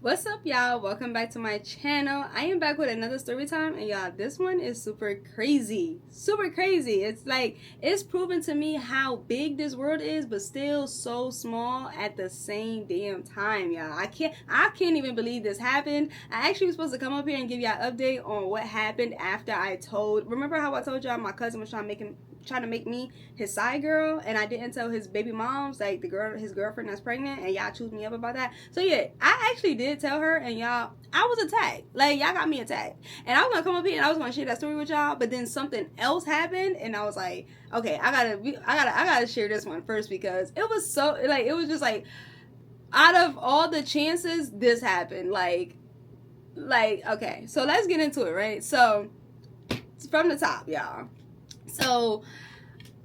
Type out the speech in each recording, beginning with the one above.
What's up, y'all? Welcome back to my channel. I am back with another story time, and y'all, this one is super crazy. It's like, it's proven to me how big this world is, but still so small at the same damn time, y'all. I can't even believe this happened. I actually was supposed to come up here and give y'all an update on what happened after remember how I told y'all my cousin was trying to make me his side girl, and I didn't tell his baby moms, like his girlfriend that's pregnant, and y'all chewed me up about that. So yeah, I actually did tell her, and y'all, I was attacked. Like, y'all got me attacked, and I was gonna come up here and I was gonna share that story with y'all, but then something else happened, and I was like, okay, I gotta share this one first, because it was so, like, it was just like, out of all the chances, this happened. Like, okay, so let's get into it, right? So from the top, y'all. So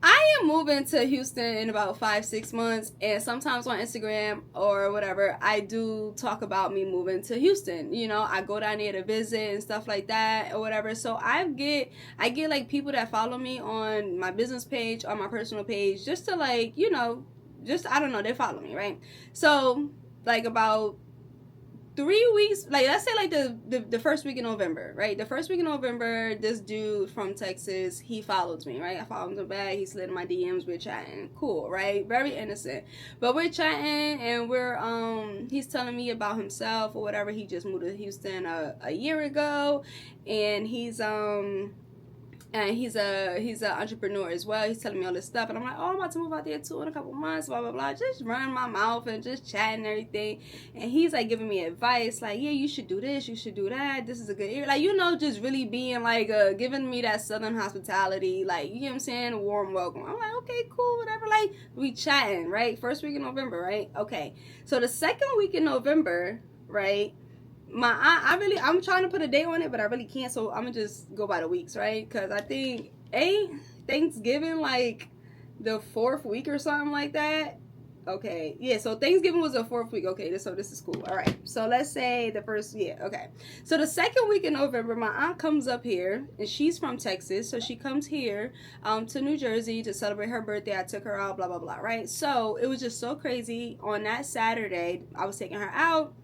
I am moving to Houston in about 5-6 months, and sometimes on Instagram or whatever, I do talk about me moving to Houston. You know, I go down there to visit and stuff like that or whatever. So I get like people that follow me on my business page, on my personal page, just to, like, you know, just, I don't know, they follow me, right? So like about 3 weeks, like, let's say like the first week in November, right? The first week in November, this dude from Texas, he followed me, right? I followed him back. He slid in my DMs. We're chatting, cool, right? Very innocent, but we're chatting, and he's telling me about himself or whatever. He just moved to Houston a year ago, and he's an entrepreneur as well. He's telling me all this stuff, and I'm like, oh, I'm about to move out there too in a couple months, blah blah blah, just running my mouth and just chatting and everything. And he's like giving me advice, like, yeah, you should do this, you should do that, this is a good area, like, you know, just really being like giving me that southern hospitality, like, you know what I'm saying, a warm welcome. I'm like, okay, cool, whatever. Like, we chatting, right? First week in November, right? Okay, so the second week in November, right, my aunt, I'm trying to put a date on it, but I really can't, so I'm gonna just go by the weeks, right? Because I think Thanksgiving like the 4th week or something like that. Okay, yeah, so Thanksgiving was the 4th week. Okay, so this is cool. All right, so let's say the first, yeah, okay, so the second week in November, my aunt comes up here, and she's from Texas, so she comes here to New Jersey to celebrate her birthday. I took her out, blah blah blah, right? So it was just so crazy. On that Saturday, I was taking her out.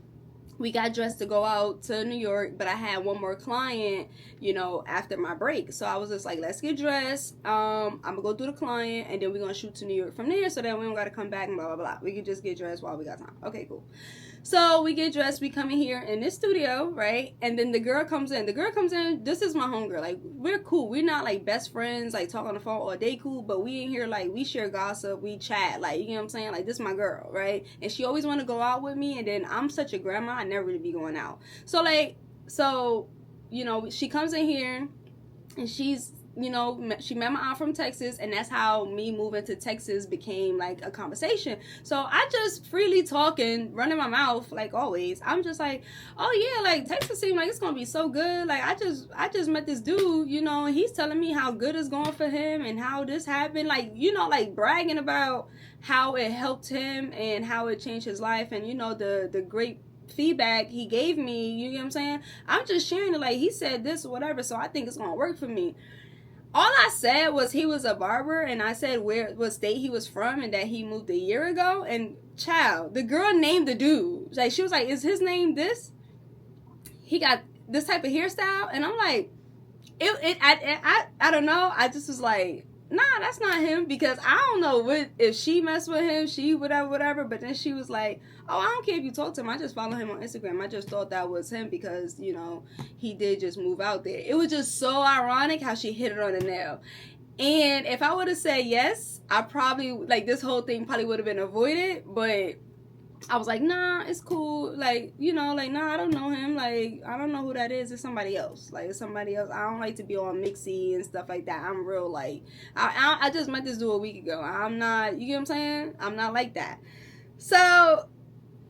We got dressed to go out to New York, but I had one more client, you know, after my break. So I was just like, let's get dressed. I'm gonna go do the client, and then we're gonna shoot to New York from there, so that we don't gotta come back and blah blah blah. We can just get dressed while we got time. Okay, cool. So we get dressed, we come in here in this studio, right? And then the girl comes in. This is my homegirl. Like, we're cool. We're not like best friends, like talk on the phone all day, cool, but we in here, like, we share gossip, we chat, like, you know what I'm saying? Like, this is my girl, right? And she always want to go out with me, and then I'm such a grandma, I never really be going out. So you know, she comes in here, and she's, you know, she met my aunt from Texas, and that's how me moving to Texas became like a conversation. So I just freely talking, running my mouth like always. I'm just like, oh yeah, like, Texas seems like it's gonna be so good. Like, I just met this dude, you know, and he's telling me how good it's going for him and how this happened, like, you know, like bragging about how it helped him and how it changed his life, and, you know, the great feedback he gave me, you know what I'm saying? I'm just sharing it, like, he said this or whatever, so I think it's gonna work for me. All I said was he was a barber, and I said what state he was from, and that he moved a year ago. And child, the girl named the dude. Like, she was like, is his name this? He got this type of hairstyle, and I'm like, I don't know. I just was like, nah, that's not him, because I don't know if she messed with him, she whatever. But then she was like, oh, I don't care if you talk to him, I just follow him on Instagram. I just thought that was him because, you know, he did just move out there. It was just so ironic how she hit it on the nail. And if I would have said yes, I probably, like, this whole thing probably would have been avoided. But I was like, nah, it's cool. Like, you know, like, nah, I don't know him. Like, I don't know who that is. It's somebody else. Like, it's somebody else. I don't like to be all mixy and stuff like that. I'm real, like, I just met this dude a week ago. I'm not, you get what I'm saying? I'm not like that. So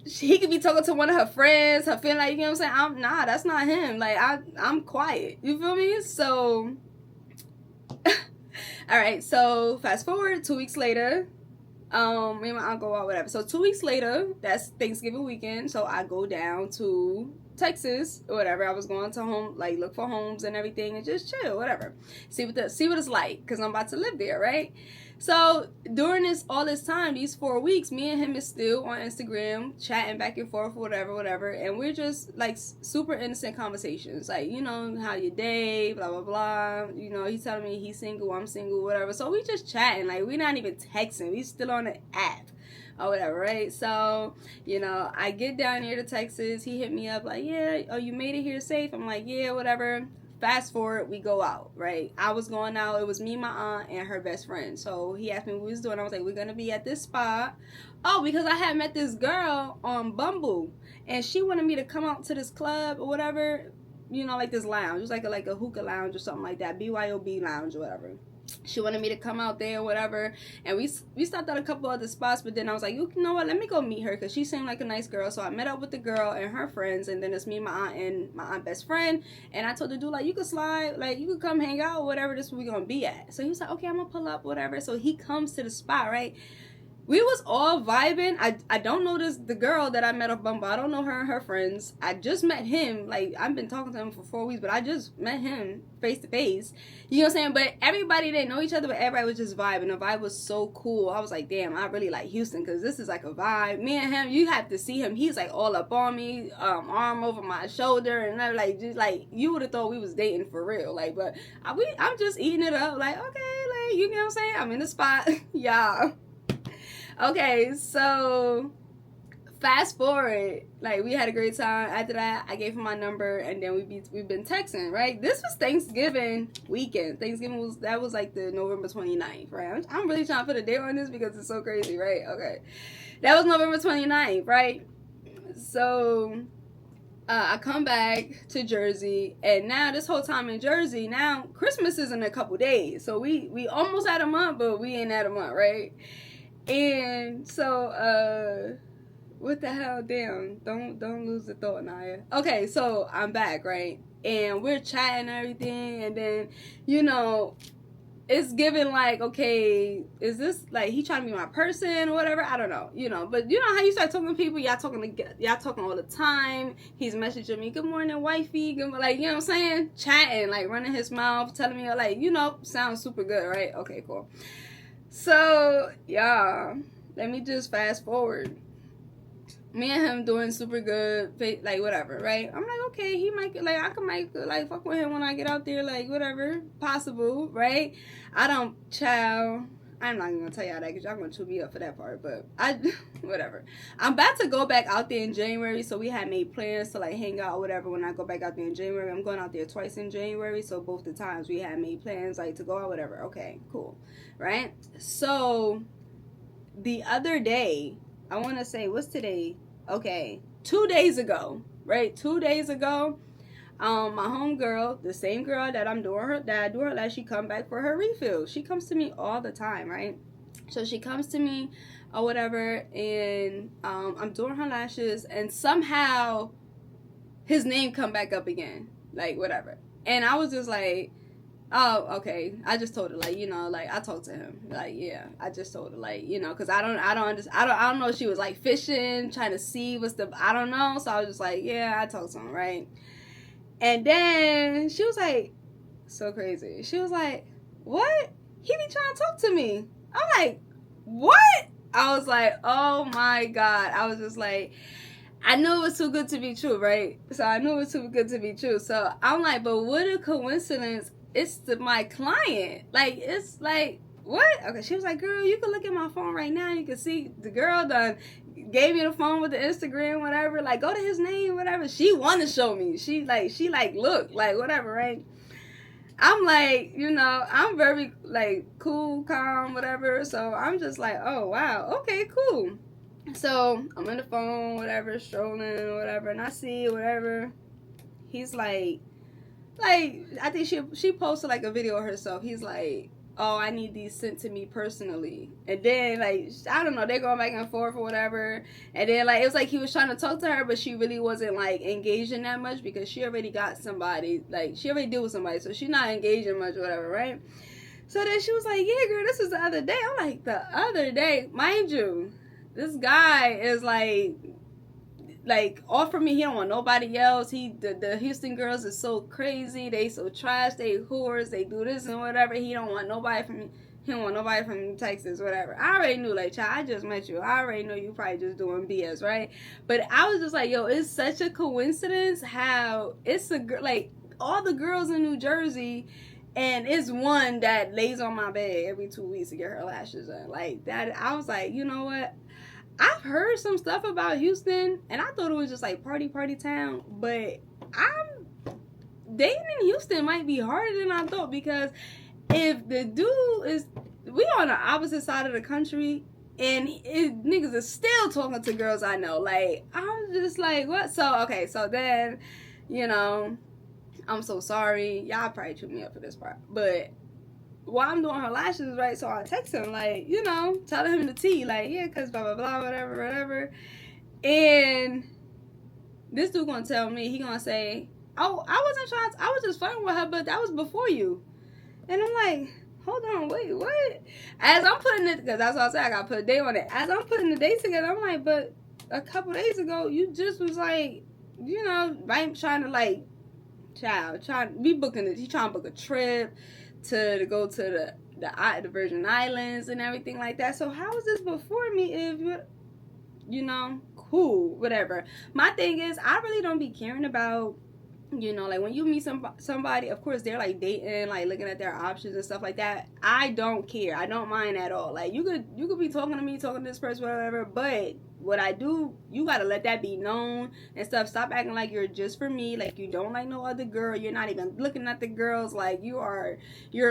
he could be talking to one of her friends, her feeling, like, you know what I'm saying? Nah, that's not him. Like, I'm quiet. You feel me? So, all right. So fast forward 2 weeks later. Me and my aunt go out, whatever. So 2 weeks later, that's Thanksgiving weekend. So I go down to Texas or whatever. I was going to like, look for homes and everything, and just chill, whatever. See what it's like, because I'm about to live there, right? So during all this time, these 4 weeks, me and him is still on Instagram, chatting back and forth, whatever, and we're just like super innocent conversations, like, you know, how your day, blah blah blah. You know, he's telling me he's single, I'm single, whatever. So we just chatting, like we're not even texting, we still on the app or whatever, right? So, you know, I get down here to Texas. He hit me up like, yeah, oh, you made it here safe? I'm like, yeah, whatever. Fast forward, we go out, right? I was going out. It was me, my aunt, and her best friend. So he asked me what we was doing. I was like, we're going to be at this spot. Oh, because I had met this girl on Bumble, and she wanted me to come out to this club or whatever, you know, like this lounge. It was like a hookah lounge or something like that, BYOB lounge or whatever. She wanted me to come out there or whatever, and we stopped at a couple other spots, but then I was like, you know what, let me go meet her, because she seemed like a nice girl. So I met up with the girl and her friends, and then it's me, my aunt, and my aunt best friend. And I told the dude, like, you could slide, like, you could come hang out or whatever, this is where we gonna be at. So he was like, okay, I'm gonna pull up, whatever. So he comes to the spot, right? We was all vibing. I don't know the girl that I met off Bumble. I don't know her and her friends. I just met him. Like, I've been talking to him for 4 weeks, but I just met him face to face. You know what I'm saying? But everybody didn't know each other, but everybody was just vibing. The vibe was so cool. I was like, damn, I really like Houston, because this is like a vibe. Me and him, you have to see him. He's like all up on me, arm over my shoulder, and I'm like, just like, you would have thought we was dating for real. Like, but I'm just eating it up. Like, okay, like, you know what I'm saying? I'm in the spot. Yeah. Okay, so fast forward, like, we had a great time. After that, I gave him my number, and then we've been texting, right? This was Thanksgiving weekend. Thanksgiving was like the November 29th, right? I'm really trying to put a date on this because it's so crazy, right? Okay, that was November 29th, right? So I come back to Jersey, and now this whole time in Jersey, now Christmas is in a couple days, so we almost at a month, but we ain't at a month, right? And so, what the hell? Damn, don't lose the thought, Naya. Okay, so I'm back, right? And we're chatting and everything, and then, you know, it's given like, okay, is this like he trying to be my person or whatever? I don't know, you know. But you know how you start talking to people, y'all talking all the time. He's messaging me, good morning, wifey, good, like, you know what I'm saying? Chatting, like running his mouth, telling me, like, you know, sounds super good, right? Okay, cool. So, y'all, let me just fast forward. Me and him doing super good, like, whatever, right? I'm like, okay, he might, like, might, like, fuck with him when I get out there, like, whatever, possible, right? I'm not even gonna tell y'all that, because y'all gonna chew me up for that part, but whatever. I'm about to go back out there in January, so we had made plans to, like, hang out or whatever when I go back out there in January. I'm going out there twice in January, so both the times we had made plans, like, to go out, whatever. Okay, cool, right? So, the other day, I want to say, what's today? Okay, 2 days ago, right? 2 days ago, my homegirl, the same girl that I do her lash, she come back for her refill. She comes to me all the time, right? So she comes to me or whatever, and I'm doing her lashes, and somehow his name come back up again, like, whatever. And I was just like, oh, okay. I just told her, like, you know, like, I talked to him, like, yeah. I just told her, like, you know, because I don't know if she was like fishing, trying to see I don't know. So I was just like, yeah, I talked to him, right? And then she was like, so crazy. She was like, what? He be trying to talk to me. I'm like, what? I was like, oh my God. I was just like, I knew it was too good to be true, right? So I knew it was too good to be true. So I'm like, but what a coincidence. It's my client. Like, it's like, what? Okay, she was like, girl, you can look at my phone right now. You can see the girl done gave me the phone with the Instagram, whatever. Like, go to his name, whatever. She want to show me. She look, like, whatever, right? I'm like, you know, I'm very, like, cool, calm, whatever. So I'm just like, oh, wow. Okay, cool. So I'm on the phone, whatever, strolling, whatever. And I see whatever. He's like, I think she posted, like, a video of herself. He's like, oh, I need these sent to me personally. And then, like, I don't know, they're going back and forth or whatever. And then, like, it was like he was trying to talk to her, but she really wasn't, like, engaging that much, because she already got somebody. Like, she already deal with somebody, so she's not engaging much or whatever, right? So then she was like, yeah, girl, this is the other day. I'm like, the other day? Mind you, this guy is, like, offer me, he don't want nobody else. The Houston girls is so crazy. They so trash. They whores. They do this and whatever. He don't want nobody from me. He don't want nobody from Texas, whatever. I already knew, like, child, I just met you. I already know you probably just doing BS, right? But I was just like, yo, it's such a coincidence how it's like all the girls in New Jersey, and it's one that lays on my bed every 2 weeks to get her lashes done. Like that, I was like, you know what? I've heard some stuff about Houston, and I thought it was just like party town, but dating in Houston might be harder than I thought, because if the dude is, we on the opposite side of the country, and niggas are still talking to girls I know. Like, I'm just like, what? So, okay, so then, you know, I'm so sorry. Y'all probably chewed me up for this part, but while I'm doing her lashes, right, so I text him, like, you know, telling him the tea, like, yeah, because blah, blah, blah, whatever. And this dude gonna tell me, he gonna say, oh, I was just flirting with her, but that was before you. And I'm like, hold on, wait, what? As I'm putting it, because that's what I said, I gotta put a date on it. As I'm putting the dates together, I'm like, but a couple days ago, you just was like, you know, right, trying to, like, he's trying to book a trip to go to the Virgin Islands and everything like that. So how was this before me if you know, cool, whatever. My thing is, I really don't be caring about, you know, like when you meet somebody, of course they're like dating, like looking at their options and stuff like that. I don't care. I don't mind at all. Like you could be talking to me, talking to this person, whatever, but what I do, you gotta let that be known and stuff. Stop acting like you're just for me, like you don't like no other girl. You're not even looking at the girls, like you're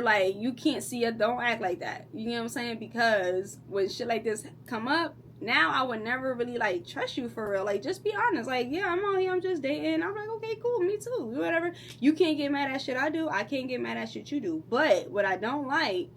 like, you can't see it. Don't act like that. You know what I'm saying? Because when shit like this come up, now I would never really like trust you for real. Like, just be honest. Like, yeah, I'm on here, I'm just dating. I'm like, okay, cool, me too, whatever. You can't get mad at shit I do, I can't get mad at shit you do. But what I don't like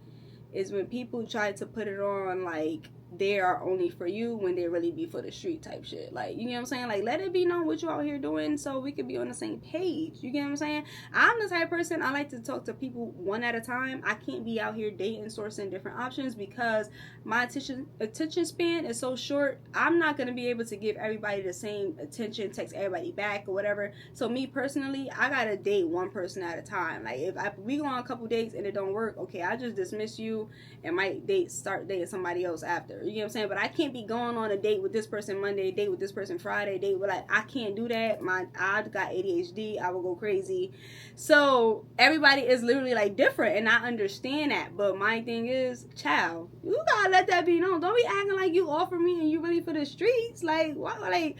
is when people try to put it on like they are only for you when they really be for the street type shit. Like, you know what I'm saying? Like, let it be known what you out here doing so we could be on the same page. You get what I'm saying? I'm the type of person, I like to talk to people one at a time. I can't be out here dating, sourcing different options, because my attention span is so short. I'm not going to be able to give everybody the same attention, text everybody back or whatever. So me personally, I got to date one person at a time. Like, if we go on a couple dates and it don't work, okay, I just dismiss you and might start dating somebody else after. You know what I'm saying? But I can't be going on a date with this person Monday, date with this person Friday, date with, like, I can't do that. I've got ADHD. I will go crazy. So everybody is literally like different, and I understand that. But my thing is, child, you gotta let that be known. Don't be acting like you all for me and you really for the streets. Like, what? Like,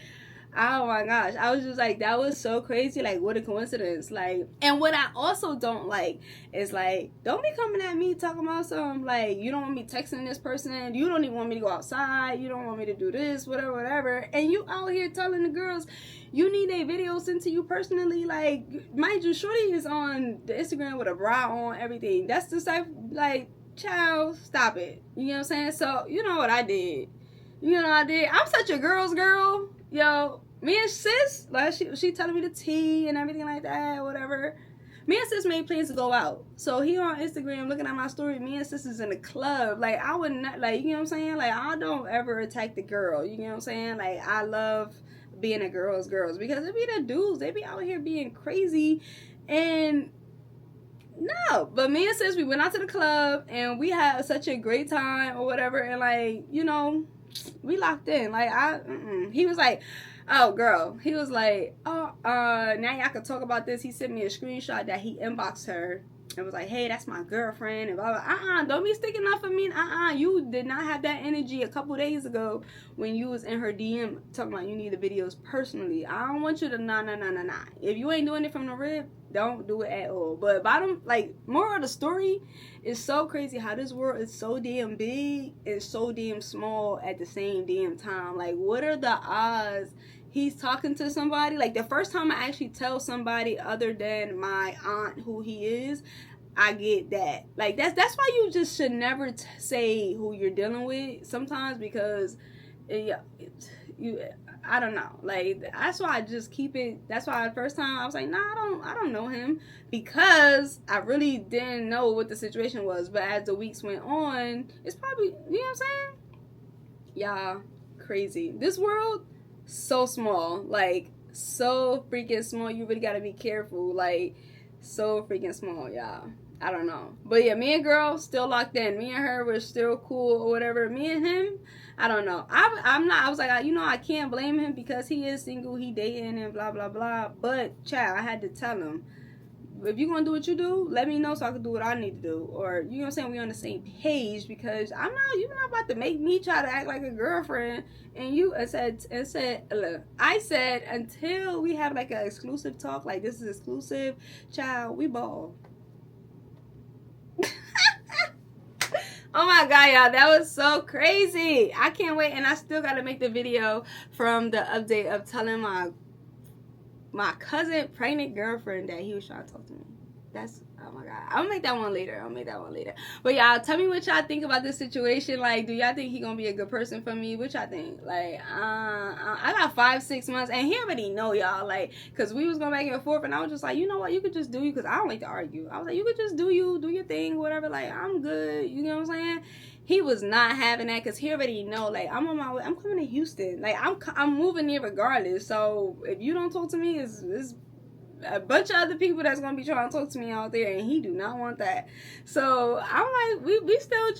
oh my gosh, I was just like, that was so crazy. Like, what a coincidence. Like, and what I also don't like is, like, don't be coming at me talking about something like, you don't want me texting this person, you don't even want me to go outside, you don't want me to do this, whatever, and you out here telling the girls you need a video sent to you personally. Like, mind you, shorty is on the Instagram with a bra on, everything. That's the type, like, child, stop it. You know what I'm saying? So, you know what I did? I'm such a girl's girl. Yo, me and sis, like, she telling me the tea and everything like that, whatever. Me and sis made plans to go out. So he on Instagram looking at my story. Me and sis is in the club. Like, I would not, like, you know what I'm saying? Like, I don't ever attack the girl. You know what I'm saying? Like, I love being a girls, because it be the dudes. They be out here being crazy. And no, but me and sis, we went out to the club and we had such a great time or whatever. And, like, you know, we locked in. Like, he was like, oh, girl. He was like, oh, now y'all can talk about this. He sent me a screenshot that he inboxed her and was like, hey, that's my girlfriend, and blah, blah. Don't be sticking up for me. You did not have that energy a couple days ago when you was in her DM talking about you need the videos personally. I don't want you to, nah. If you ain't doing it from the rib, don't do it at all. But moral of the story is so crazy how this world is so damn big and so damn small at the same damn time. Like, what are the odds he's talking to somebody? Like, the first time I actually tell somebody other than my aunt who he is, I get that. Like, that's why you just should never say who you're dealing with sometimes, because I don't know. Like, that's why I just keep it. That's why the first time I was like, nah, I don't know him, because I really didn't know what the situation was. But as the weeks went on, it's probably, you know what I'm saying? Y'all, crazy. This world, so small. Like, so freaking small. You really gotta be careful. Like, so freaking small, y'all. I don't know. But yeah, me and girl still locked in. Me and her were still cool or whatever. Me and him, I don't know. I'm not. I was like, you know, I can't blame him because he is single. He dating and blah blah blah. But child, I had to tell him, if you're gonna do what you do, let me know so I can do what I need to do. Or, you know what I'm saying, we on the same page, because you're not about to make me try to act like a girlfriend. And look, I said until we have like an exclusive talk, like this is exclusive, child, we ball. Oh my god, y'all, that was so crazy. I can't wait. And I still gotta make the video from the update of telling my cousin pregnant girlfriend that he was trying to talk to me. That's, oh my god, I'll make that one later. But y'all, tell me what y'all think about this situation. Like, do y'all think he gonna be a good person for me? What y'all think? Like, I got 5-6 months, and he already know, y'all, like, because we was going back and forth, and I was just like, you know what, you could just do you, because I don't like to argue. I was like, you could just do your thing, whatever, like, I'm good, you know what I'm saying? He was not having that, because he already know, like, I'm on my way, I'm coming to Houston, like, I'm moving here regardless. So if you don't talk to me, it's a bunch of other people that's gonna be trying to talk to me out there, and he do not want that. So I'm like, we still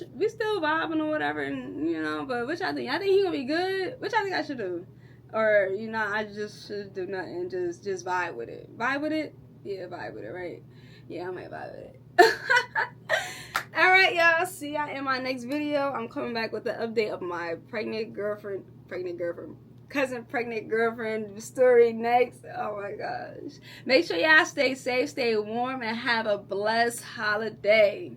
vibing or whatever, and you know. But what y'all think? I think he gonna be good. What y'all think I should do? Or, you know, I just should do nothing, just vibe with it. Vibe with it? Yeah, vibe with it, right? Yeah, I might vibe with it. Alright, y'all, see y'all in my next video. I'm coming back with the update of my cousin pregnant girlfriend story next. Oh my gosh. Make sure y'all stay safe, stay warm, and have a blessed holiday.